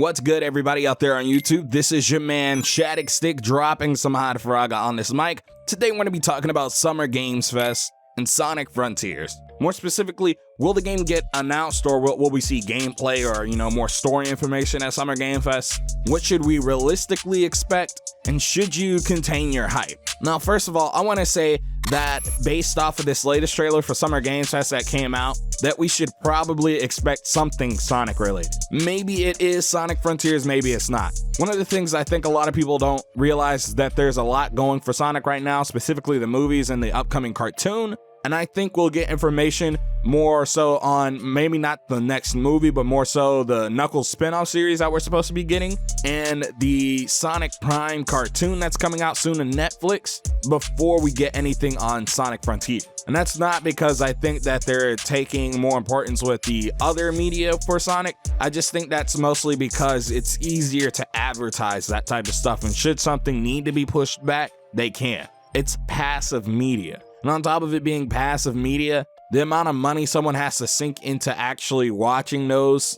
What's good, everybody out there on YouTube? This is your man Hastags dropping some hot frog on this mic. Today we're going to be talking about Summer Games Fest and Sonic Frontiers. More specifically, will the game get announced, or will we see gameplay or, more story information at Summer Game Fest? What should we realistically expect, and should you contain your hype? Now, first of all, I want to say that based off of this latest trailer for Summer Games Fest that came out, that we should probably expect something Sonic related. Maybe it is Sonic Frontiers, maybe it's not. One of the things I think a lot of people don't realize is that there's a lot going for Sonic right now, specifically the movies and the upcoming cartoon. And I think we'll get information more so on maybe not the next movie, but more so the Knuckles spin-off series that we're supposed to be getting, and the Sonic Prime cartoon that's coming out soon on Netflix, before we get anything on Sonic Frontier. And that's not because I think that they're taking more importance with the other media for Sonic. I just think that's mostly because it's easier to advertise that type of stuff, and should something need to be pushed back, they can. It's passive media. And on top of it being passive media, the amount of money someone has to sink into actually watching those,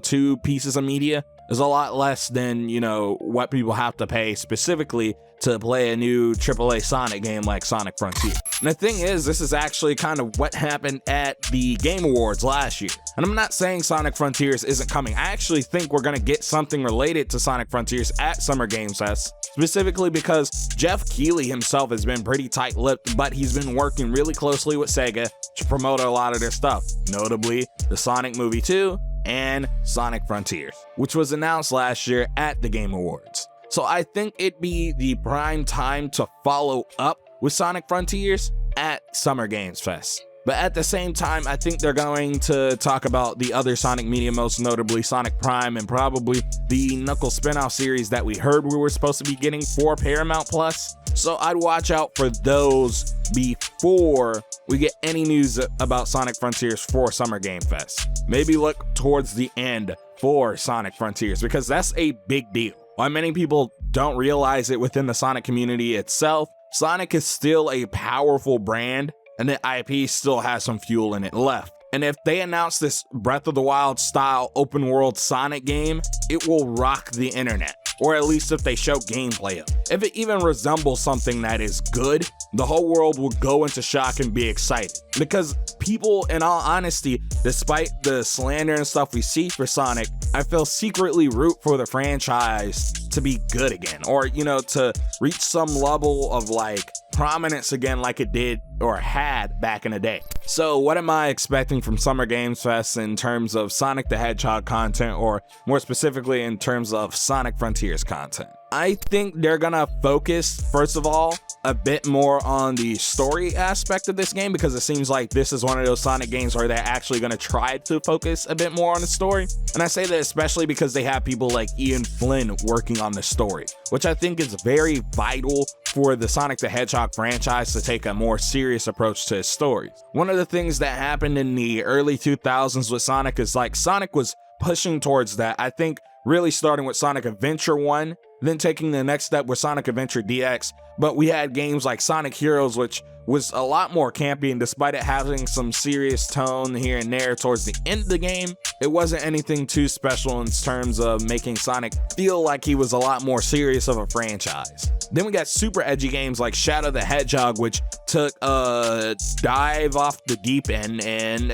two pieces of media is a lot less than, what people have to pay specifically to play a new AAA Sonic game like Sonic Frontier. And the thing is, this is actually kind of what happened at the Game Awards last year. And I'm not saying Sonic Frontiers isn't coming. I actually think we're going to get something related to Sonic Frontiers at Summer Games Fest, specifically because Jeff Keighley himself has been pretty tight-lipped, but he's been working really closely with Sega to promote a lot of their stuff, notably the Sonic Movie 2 and Sonic Frontiers, which was announced last year at the Game Awards. So I think it'd be the prime time to follow up with Sonic Frontiers at Summer Games Fest. But at the same time, I think they're going to talk about the other Sonic media, most notably Sonic Prime and probably the Knuckles spin-off series that we heard we were supposed to be getting for Paramount Plus. So I'd watch out for those before we get any news about Sonic Frontiers for Summer Game Fest. Maybe look towards the end for Sonic Frontiers, because that's a big deal. While many people don't realize it within the Sonic community itself, Sonic is still a powerful brand, and the IP still has some fuel in it left. And if they announce this Breath of the Wild style open world Sonic game, it will rock the internet. Or at least if they show gameplay of it. If it even resembles something that is good, the whole world will go into shock and be excited. Because people, in all honesty, despite the slander and stuff we see for Sonic, I feel secretly root for the franchise to be good again. Or, to reach some level of prominence again like it did or had back in the day. So what am I expecting from Summer Games Fest in terms of Sonic the Hedgehog content, or more specifically in terms of Sonic Frontiers content? I think they're gonna focus, first of all, a bit more on the story aspect of this game, because it seems like this is one of those Sonic games where they're actually gonna try to focus a bit more on the story. And I say that especially because they have people like Ian Flynn working on the story, which I think is very vital for the Sonic the Hedgehog franchise to take a more serious approach to its stories. One of the things that happened in the early 2000s with Sonic is Sonic was pushing towards that. I think really starting with Sonic Adventure 1, then taking the next step with Sonic Adventure DX, but we had games like Sonic Heroes, which was a lot more campy, and despite it having some serious tone here and there towards the end of the game, it wasn't anything too special in terms of making Sonic feel like he was a lot more serious of a franchise. Then we got super edgy games like Shadow the Hedgehog, which took a dive off the deep end and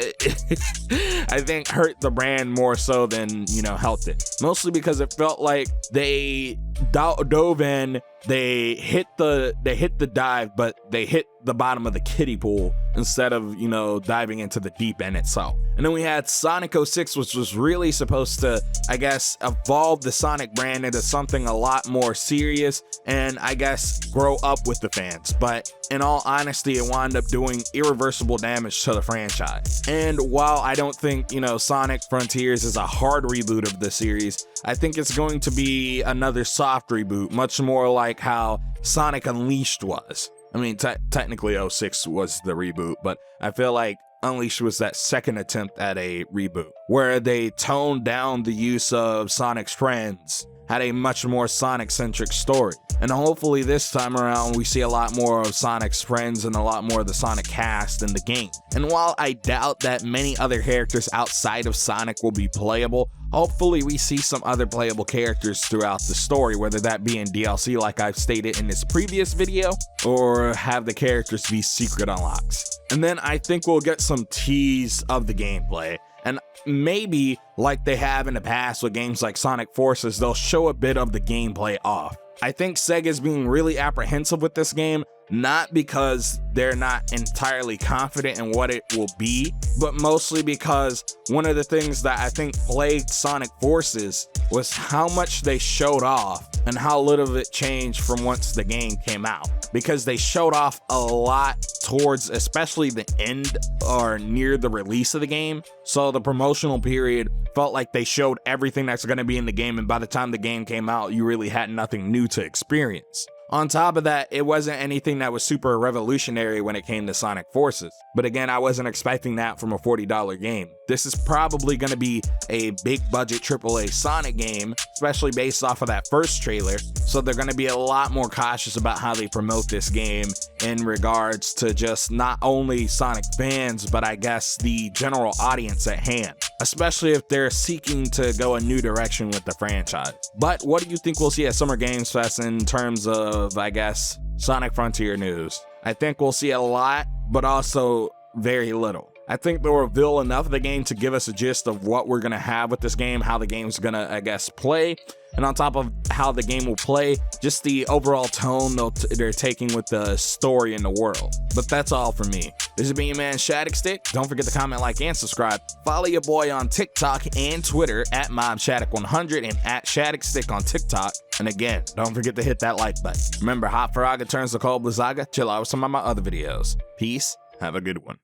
I think hurt the brand more so than, helped it. Mostly because it felt like they dove in, they hit the dive, but they hit the bottom of the kiddie pool instead of, diving into the deep end itself. And then we had Sonic 06, which was really supposed to, I guess, evolve the Sonic brand into something a lot more serious and, I guess, grow up with the fans. But in all honesty, it wound up doing irreversible damage to the franchise. And while I don't think, Sonic Frontiers is a hard reboot of the series, I think it's going to be another soft reboot, much more like how Sonic Unleashed was. I mean, technically 06 was the reboot, but I feel like Unleashed was that second attempt at a reboot, where they toned down the use of Sonic's friends, had a much more Sonic-centric story. And hopefully this time around we see a lot more of Sonic's friends and a lot more of the Sonic cast in the game. And while I doubt that many other characters outside of Sonic will be playable, hopefully we see some other playable characters throughout the story, whether that be in DLC like I've stated in this previous video, or have the characters be secret unlocks. And then I think we'll get some tease of the gameplay. And maybe, like they have in the past with games like Sonic Forces, they'll show a bit of the gameplay off. I think Sega's being really apprehensive with this game, not because they're not entirely confident in what it will be, but mostly because one of the things that I think plagued Sonic Forces was how much they showed off and how little of it changed from once the game came out. Because they showed off a lot towards especially the end or near the release of the game. So the promotional period felt like they showed everything that's going to be in the game, and by the time the game came out, you really had nothing new to experience. On top of that, it wasn't anything that was super revolutionary when it came to Sonic Forces. But again, I wasn't expecting that from a $40 game. This is probably going to be a big budget AAA Sonic game, especially based off of that first trailer. So they're going to be a lot more cautious about how they promote this game in regards to just not only Sonic fans, but I guess the general audience at hand, especially if they're seeking to go a new direction with the franchise. But what do you think we'll see at Summer Games Fest in terms of, I guess, Sonic Frontier news? I think we'll see a lot, but also very little. I think they'll reveal enough of the game to give us a gist of what we're going to have with this game, how the game's going to, I guess, play. And on top of how the game will play, just the overall tone they're taking with the story in the world. But that's all for me. This has been your man, Hastags. Don't forget to comment, like, and subscribe. Follow your boy on TikTok and Twitter at MobShadak100 and at Hastags on TikTok. And again, don't forget to hit that like button. Remember, Hot Faraga turns to Cold Blizzaga. Chill out with some of my other videos. Peace. Have a good one.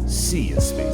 See you, Space.